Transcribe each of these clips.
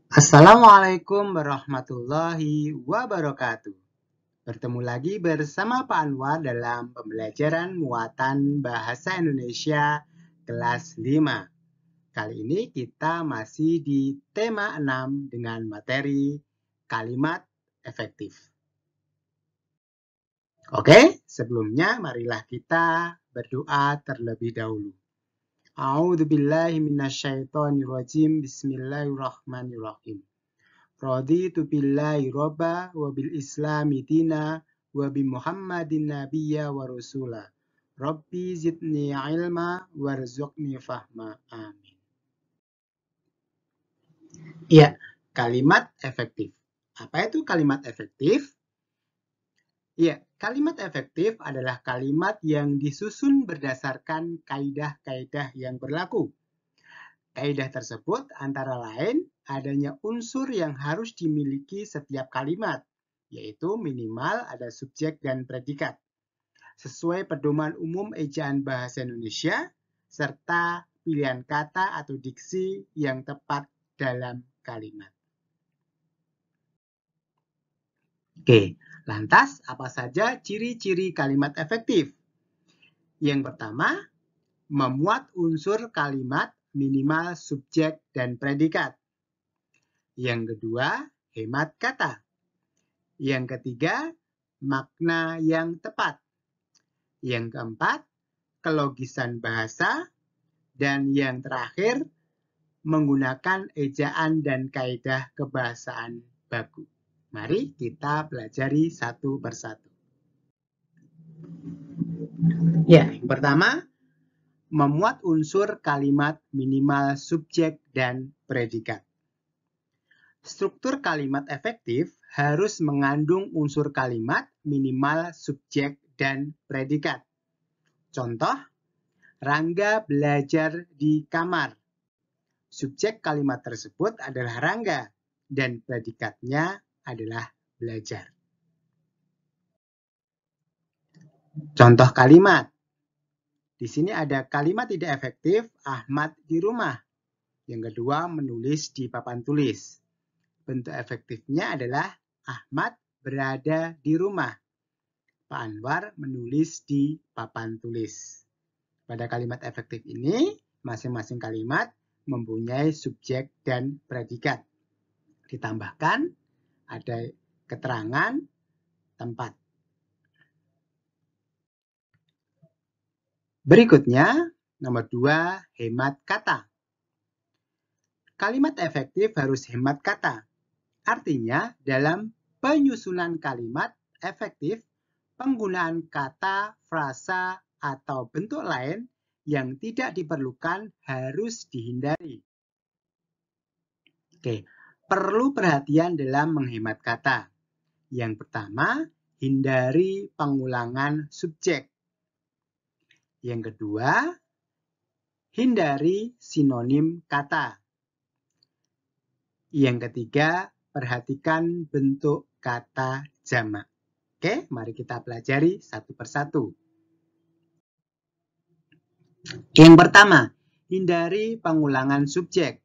Assalamualaikum warahmatullahi wabarakatuh. Bertemu lagi bersama Pak Anwar dalam pembelajaran muatan bahasa Indonesia kelas 5. Kali ini kita masih di tema 6 dengan materi kalimat efektif. Oke, sebelumnya marilah kita berdoa terlebih dahulu. A'udzubillahi minasyaitonirrajim. Bismillahirrahmanirrahim. Raditu billahi robba wa bil islami dina wa bi Muhammadin nabiyya wa rasula. Rabbi zidni ilma warzuqni fahma. Amin. Ya, kalimat efektif. Apa itu kalimat efektif? Ya, kalimat efektif adalah kalimat yang disusun berdasarkan kaidah-kaidah yang berlaku. Kaidah tersebut antara lain adanya unsur yang harus dimiliki setiap kalimat, yaitu minimal ada subjek dan predikat, sesuai pedoman umum ejaan bahasa Indonesia, serta pilihan kata atau diksi yang tepat dalam kalimat. Oke, lantas apa saja ciri-ciri kalimat efektif? Yang pertama, memuat unsur kalimat minimal subjek dan predikat. Yang kedua, hemat kata. Yang ketiga, makna yang tepat. Yang keempat, kelogisan bahasa. Dan yang terakhir, menggunakan ejaan dan kaidah kebahasaan baku. Mari kita pelajari satu persatu. Ya, yang pertama, memuat unsur kalimat minimal subjek dan predikat. Struktur kalimat efektif harus mengandung unsur kalimat minimal subjek dan predikat. Contoh, Rangga belajar di kamar. Subjek kalimat tersebut adalah Rangga dan predikatnya adalah belajar. Contoh kalimat. Di sini ada kalimat tidak efektif, Ahmad di rumah. Yang kedua, menulis di papan tulis. Bentuk efektifnya adalah Ahmad berada di rumah. Pak Anwar menulis di papan tulis. Pada kalimat efektif ini, masing-masing kalimat mempunyai subjek dan predikat. Ditambahkan ada keterangan tempat. Berikutnya, nomor 2, hemat kata. Kalimat efektif harus hemat kata. Artinya, dalam penyusunan kalimat efektif, penggunaan kata, frasa, atau bentuk lain yang tidak diperlukan harus dihindari. Oke, perlu perhatian dalam menghemat kata. Yang pertama, hindari pengulangan subjek. Yang kedua, hindari sinonim kata. Yang ketiga, perhatikan bentuk kata jamak. Oke, mari kita pelajari satu persatu. Yang pertama, hindari pengulangan subjek.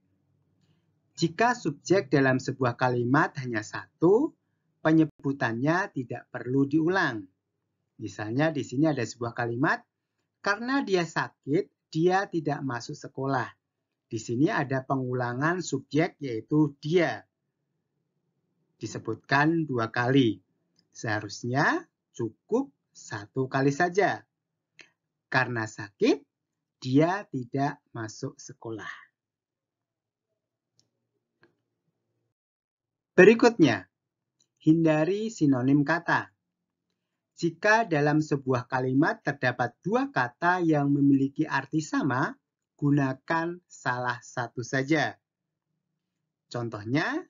Jika subjek dalam sebuah kalimat hanya satu, penyebutannya tidak perlu diulang. Misalnya di sini ada sebuah kalimat, karena dia sakit, dia tidak masuk sekolah. Di sini ada pengulangan subjek yaitu dia. Disebutkan 2 kali. Seharusnya cukup 1 kali saja. Karena sakit, dia tidak masuk sekolah. Berikutnya, hindari sinonim kata. Jika dalam sebuah kalimat terdapat 2 kata yang memiliki arti sama, gunakan salah satu saja. Contohnya,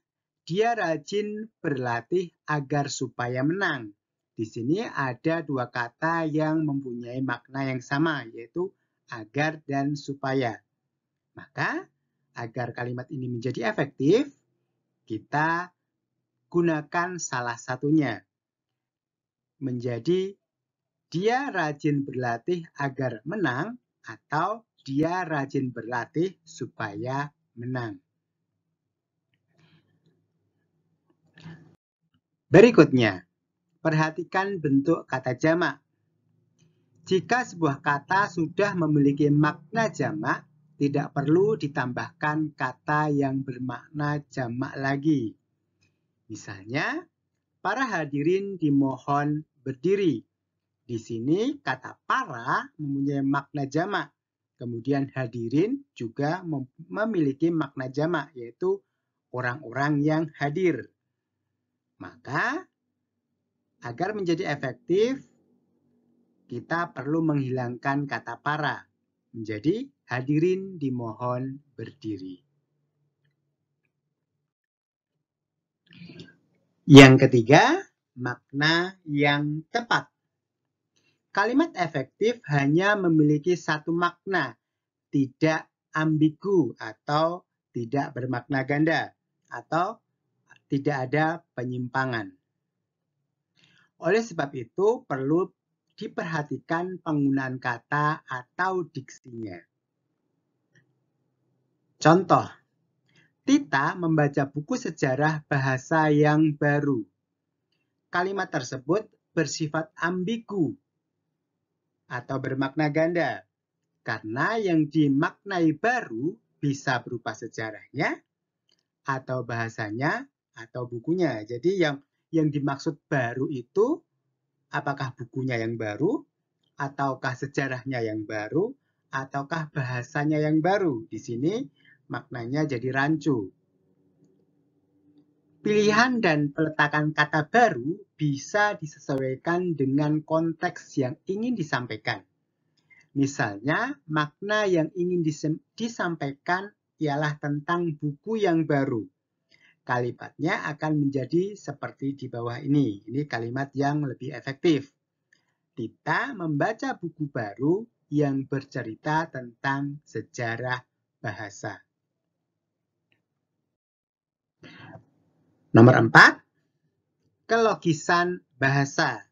dia rajin berlatih agar supaya menang. Di sini ada 2 kata yang mempunyai makna yang sama, yaitu agar dan supaya. Maka, agar kalimat ini menjadi efektif, kita gunakan salah satunya. Menjadi dia rajin berlatih agar menang atau dia rajin berlatih supaya menang. Berikutnya, perhatikan bentuk kata jamak. Jika sebuah kata sudah memiliki makna jamak, tidak perlu ditambahkan kata yang bermakna jamak lagi. Misalnya, para hadirin dimohon berdiri. Di sini kata para mempunyai makna jamak. Kemudian hadirin juga memiliki makna jamak, yaitu orang-orang yang hadir. Maka, agar menjadi efektif, kita perlu menghilangkan kata para. Menjadi hadirin dimohon berdiri. Yang ketiga, makna yang tepat. Kalimat efektif hanya memiliki satu makna, tidak ambigu atau tidak bermakna ganda, atau tidak ada penyimpangan. Oleh sebab itu, perlu diperhatikan penggunaan kata atau diksinya. Contoh, Tita membaca buku sejarah bahasa yang baru. Kalimat tersebut bersifat ambigu atau bermakna ganda, karena yang dimaknai baru bisa berupa sejarahnya, atau bahasanya, atau bukunya. Jadi yang dimaksud baru itu apakah bukunya yang baru, ataukah sejarahnya yang baru, ataukah bahasanya yang baru. Di sini maknanya jadi rancu. Pilihan dan peletakan kata baru bisa disesuaikan dengan konteks yang ingin disampaikan. Misalnya, makna yang ingin disampaikan ialah tentang buku yang baru. Kalimatnya akan menjadi seperti di bawah ini. Ini kalimat yang lebih efektif. Tita membaca buku baru yang bercerita tentang sejarah bahasa. Nomor 4, kelogisan bahasa.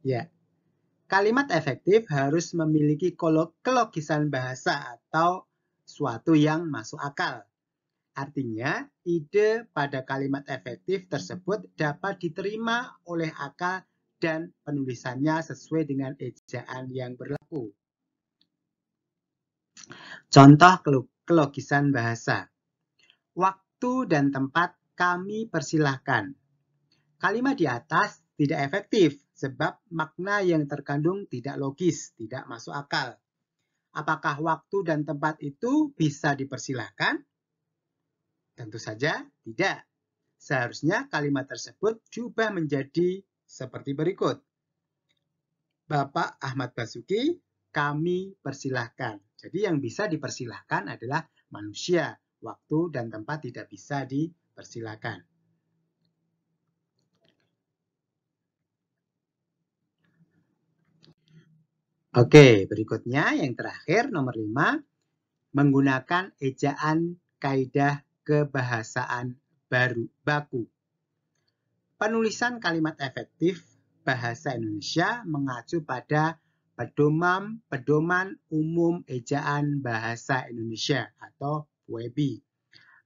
Ya, kalimat efektif harus memiliki kelogisan bahasa atau suatu yang masuk akal. Artinya, ide pada kalimat efektif tersebut dapat diterima oleh akal dan penulisannya sesuai dengan ejaan yang berlaku. Contoh kelogisan bahasa. Waktu dan tempat kami persilahkan. Kalimat di atas tidak efektif sebab makna yang terkandung tidak logis, tidak masuk akal. Apakah waktu dan tempat itu bisa dipersilahkan? Tentu saja tidak. Seharusnya kalimat tersebut diubah menjadi seperti berikut. Bapak Ahmad Basuki, kami persilahkan. Jadi yang bisa dipersilahkan adalah manusia. Waktu dan tempat tidak bisa dipersilahkan. Oke, berikutnya yang terakhir nomor 5, menggunakan ejaan kaidah kebahasaan baku. Penulisan kalimat efektif bahasa Indonesia mengacu pada pedoman umum ejaan bahasa Indonesia atau WEBI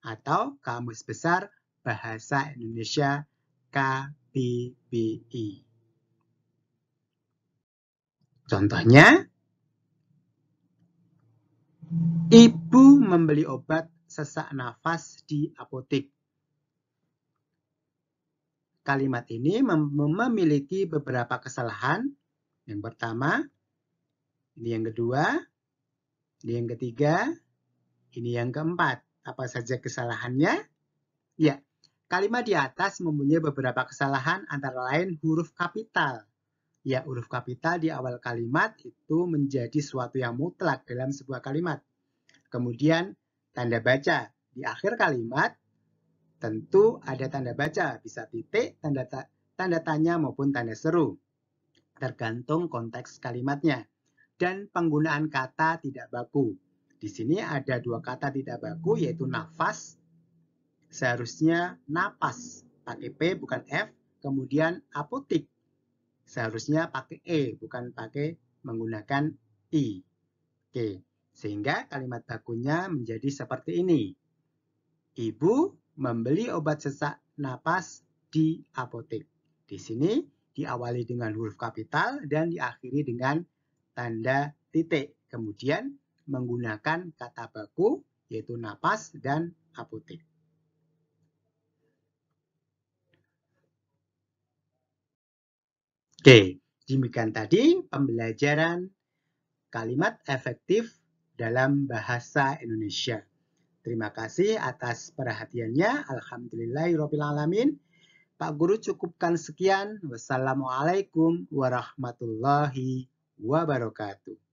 atau Kamus Besar Bahasa Indonesia KBBI. Contohnya, ibu membeli obat sesak nafas di apotek. Kalimat ini memiliki beberapa kesalahan. Yang pertama, ini yang kedua, ini yang ketiga, ini yang keempat. Apa saja kesalahannya? Ya, kalimat di atas mempunyai beberapa kesalahan antara lain huruf kapital. Ya, huruf kapital di awal kalimat itu menjadi suatu yang mutlak dalam sebuah kalimat. Kemudian tanda baca di akhir kalimat tentu ada tanda baca, bisa titik, tanda tanya maupun tanda seru. Tergantung konteks kalimatnya. Dan penggunaan kata tidak baku. Di sini ada dua kata tidak baku yaitu nafas. Seharusnya napas pakai P bukan F. Kemudian apotik. Seharusnya pakai E bukan pakai menggunakan I. Oke, sehingga kalimat bakunya menjadi seperti ini. Ibu membeli obat sesak napas di apotek. Di sini diawali dengan huruf kapital dan diakhiri dengan tanda titik. Kemudian menggunakan kata baku yaitu napas dan apotek. Oke, demikian tadi pembelajaran kalimat efektif dalam bahasa Indonesia. Terima kasih atas perhatiannya. Alhamdulillahirrabbilalamin. Pak Guru cukupkan sekian. Wassalamualaikum warahmatullahi wabarakatuh.